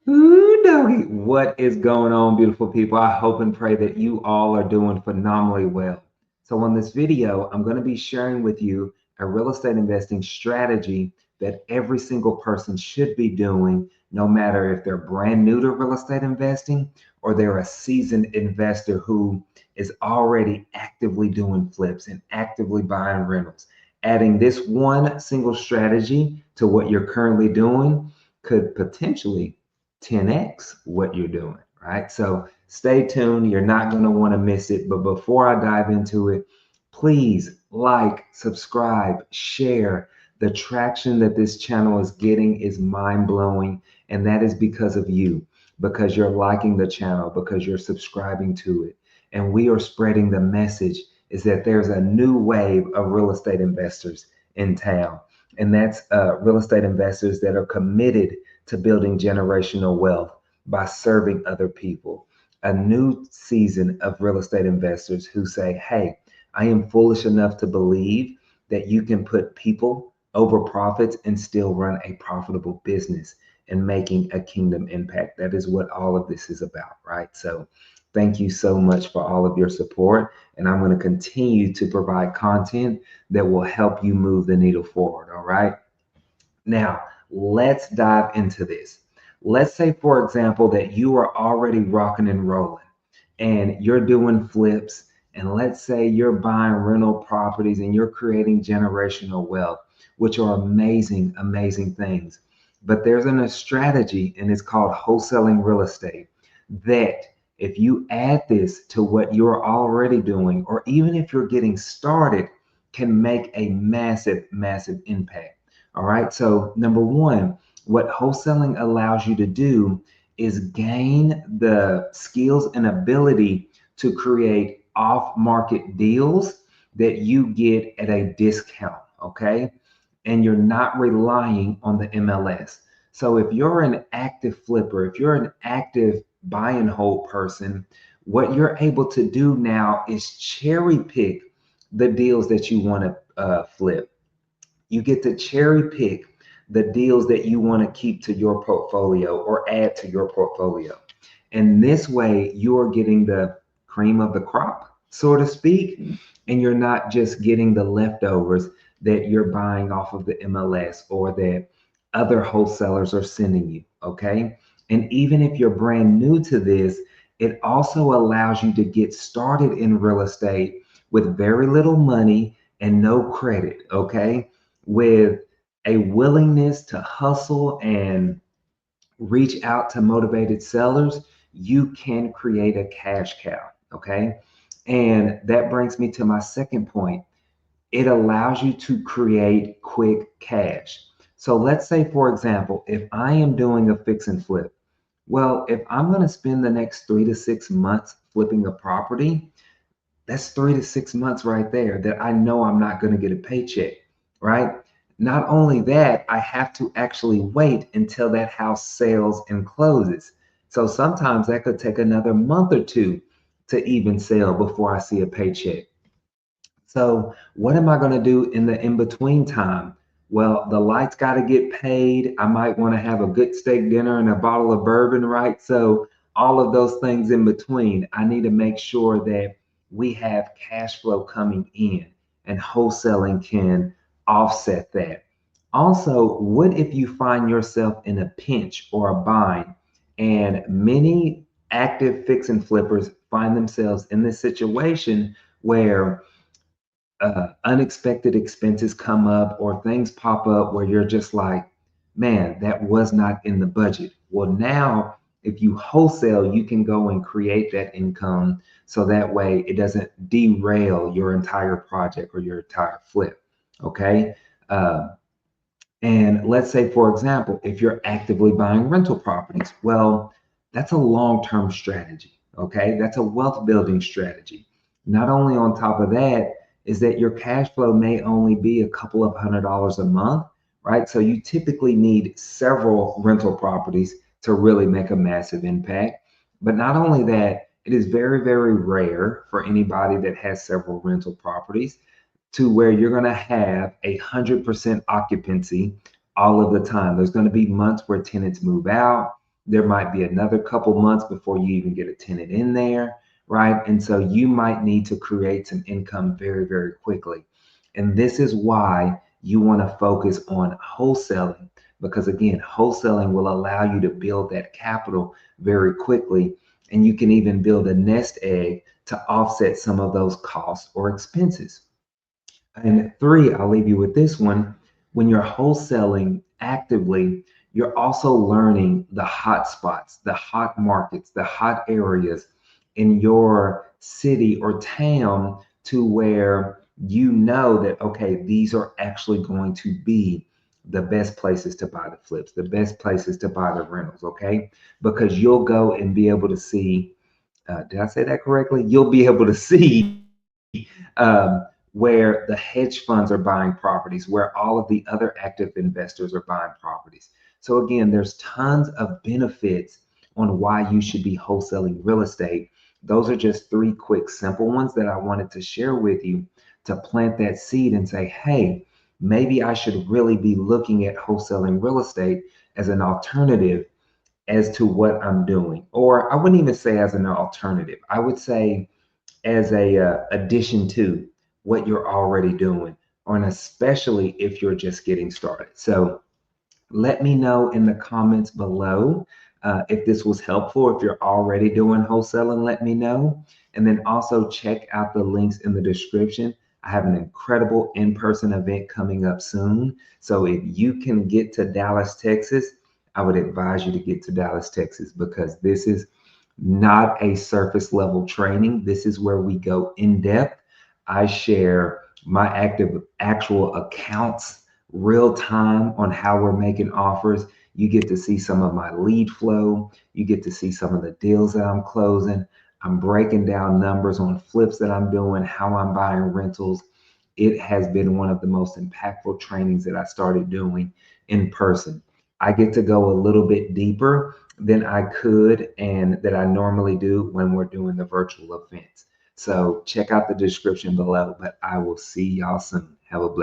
Ooh, doggy. What is going on, beautiful people? I hope and pray that you all are doing phenomenally well. So, on this video, I'm going to be sharing with you a real estate investing strategy that every single person should be doing, no matter if they're brand new to real estate investing or they're a seasoned investor who is already actively doing flips and actively buying rentals. Adding this one single strategy to what you're currently doing could potentially 10x what you're doing, right? So stay tuned. You're not going to want to miss it. But before I dive into it, please like, subscribe, share. The traction that this channel is getting is mind blowing. And that is because of you, because you're liking the channel, because you're subscribing to it. And we are spreading the message is that there's a new wave of real estate investors in town. And that's real estate investors that are committed to building generational wealth by serving other people. A new season of real estate investors who say, hey, I am foolish enough to believe that you can put people over profits and still run a profitable business and making a kingdom impact. That is what all of this is about, right? So, thank you so much for all of your support. And I'm going to continue to provide content that will help you move the needle forward, all right? Now, let's dive into this. Let's say, for example, that you are already rocking and rolling and you're doing flips. And let's say you're buying rental properties and you're creating generational wealth, which are amazing, amazing things. But there's a strategy, and it's called wholesaling real estate, that if you add this to what you're already doing, or even if you're getting started, can make a massive, massive impact. All right. So, number one, what wholesaling allows you to do is gain the skills and ability to create off market deals that you get at a discount. Okay. And you're not relying on the MLS. So, if you're an active flipper, if you're an active buy and hold person, what you're able to do now is cherry pick the deals that you want to flip. You get to cherry pick the deals that you want to keep to your portfolio or add to your portfolio. And this way, you're getting the cream of the crop, so to speak, and you're not just getting the leftovers that you're buying off of the MLS or that other wholesalers are sending you. Okay. And even if you're brand new to this, it also allows you to get started in real estate with very little money and no credit. Okay, with a willingness to hustle and reach out to motivated sellers, you can create a cash cow. Okay. And that brings me to my second point. It allows you to create quick cash. So let's say, for example, if I am doing a fix and flip, well, if I'm going to spend the next 3 to 6 months flipping a property, that's 3 to 6 months right there that I know I'm not going to get a paycheck, right? Not only that, I have to actually wait until that house sells and closes. So sometimes that could take another month or two to even sell before I see a paycheck. So what am I going to do in the in between time? Well, the lights got to get paid. I might want to have a good steak dinner and a bottle of bourbon, right? So all of those things in between, I need to make sure that we have cash flow coming in, and wholesaling can offset that. Also, what if you find yourself in a pinch or a bind? And many active fix and flippers find themselves in this situation where unexpected expenses come up or things pop up where you're just like, man, that was not in the budget. Well, now if you wholesale, you can go and create that income so that way it doesn't derail your entire project or your entire flip. Okay. Uh, and let's say, for example, if you're actively buying rental properties, well, that's a long term strategy. Okay. That's a wealth building strategy. Not only on top of that, is that your cash flow may only be a couple of $100 a month, right? So you typically need several rental properties to really make a massive impact. But not only that, it is very, very rare for anybody that has several rental properties to where you're going to have 100% occupancy all of the time. There's going to be months where tenants move out. There might be another couple months before you even get a tenant in there, right? And so you might need to create some income very, very quickly. And this is why you want to focus on wholesaling, because again, wholesaling will allow you to build that capital very quickly. And you can even build a nest egg to offset some of those costs or expenses. And three, I'll leave you with this one. When you're wholesaling actively, you're also learning the hot spots, the hot markets, the hot areas in your city or town to where you know that, okay, these are actually going to be the best places to buy the flips, the best places to buy the rentals, okay? Because you'll go and be able to see, did I say that correctly? You'll be able to see where the hedge funds are buying properties, where all of the other active investors are buying properties. So again, there's tons of benefits on why you should be wholesaling real estate. Those are just three quick, simple ones that I wanted to share with you to plant that seed and say, hey, maybe I should really be looking at wholesaling real estate as an alternative as to what I'm doing. Or I wouldn't even say as an alternative. I would say as a addition to what you're already doing, or and especially if you're just getting started. So let me know in the comments below if this was helpful. If you're already doing wholesaling, let me know. And then also check out the links in the description. I have an incredible in-person event coming up soon. So if you can get to Dallas, Texas, I would advise you to get to Dallas, Texas, because this is not a surface level training. This is where we go in depth. I share my actual accounts real time on how we're making offers. You get to see some of my lead flow. You get to see some of the deals that I'm closing. I'm breaking down numbers on flips that I'm doing, how I'm buying rentals. It has been one of the most impactful trainings that I started doing in person. I get to go a little bit deeper than I could and that I normally do when we're doing the virtual events. So check out the description below, but I will see y'all soon. Have a blessed